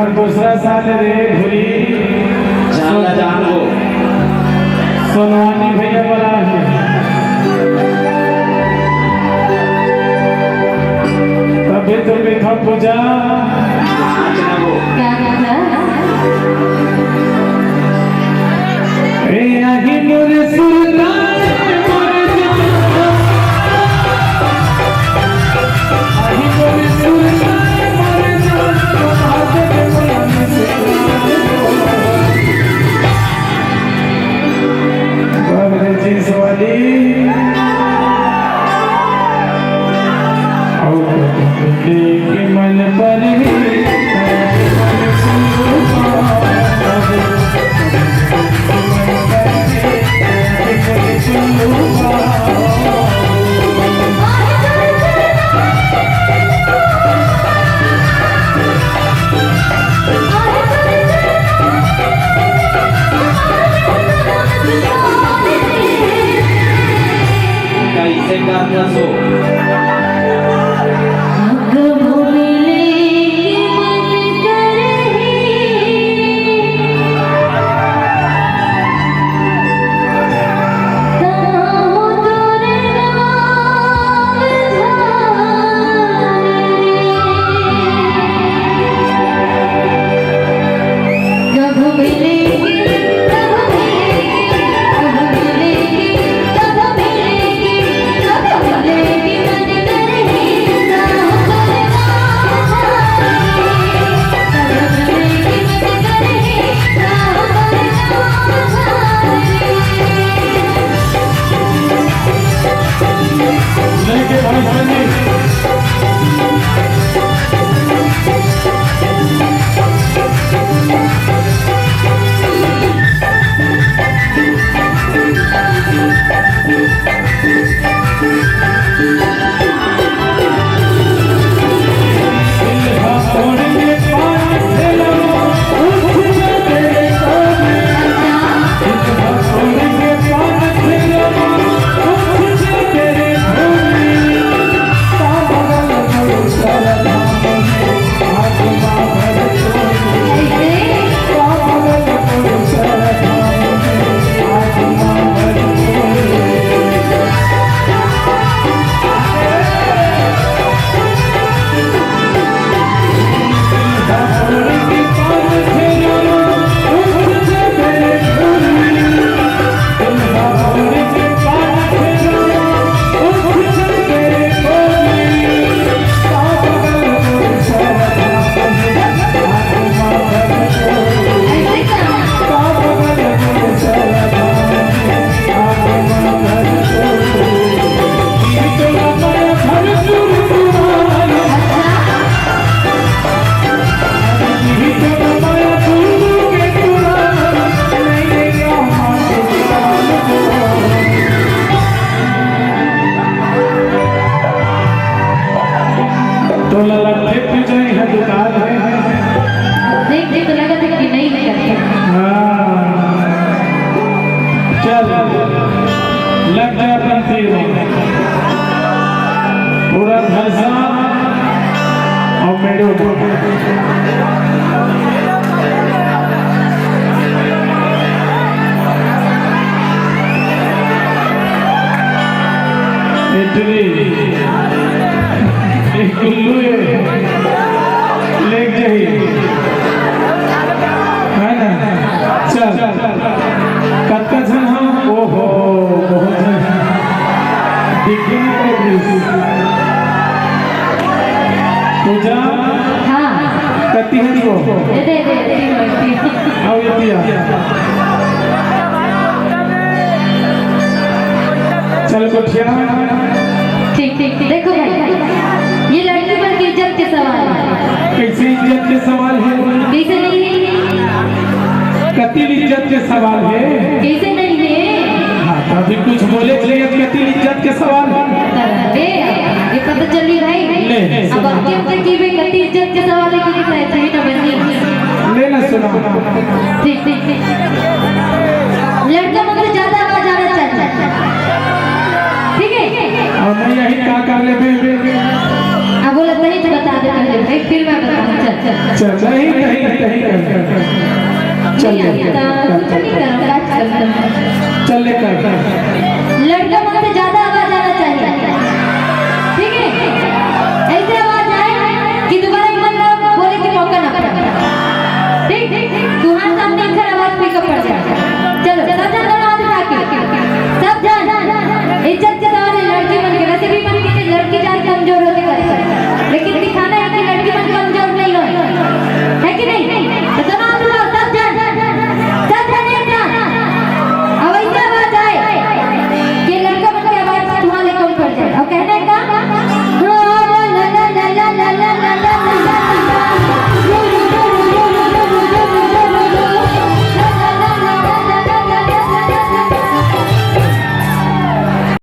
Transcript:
हमार दूसरा साल रे घुरी जानला जान हो सोनवानी भैया बोला है तभी तो देखा पूजा आज ना हो क्या कहना ए आही नूर सुल्तान मन पर कैसे करना सो लग गया अपन तीर पूरा धरसा और मेरे इतनी एक गुल्लू ले जाइए है ना चल कत्ता जन हम ओहो बहुत दिखने को पूजा हाँ कत्ती है वो दे आओ ये पिया चल कोठिया ठीक ठीक देखो भाई ये लड़की पर की इज्जत के सवाल है। कैसे इज्जत के सवाल है कैसे नहीं है कतिल इज्जत के सवाल है कैसे नहीं है हाँ अभी कुछ बोले कतिल इज्जत के सवाल है ये पता चली भाई अब आपके अंदर की भी कति इज्जत के सवाल है कि नहीं चाहिए ना बनी लेना सुना ठीक ठीक ठीक लड़का मगर ज्यादा आवाज आना चाहिए ठीक है और मैं यही क्या कर ले अब बोला नहीं तो बता दे पहले भाई फिर मैं बताऊं चल चल नहीं कहीं चलिए नहीं आता, कुछ नहीं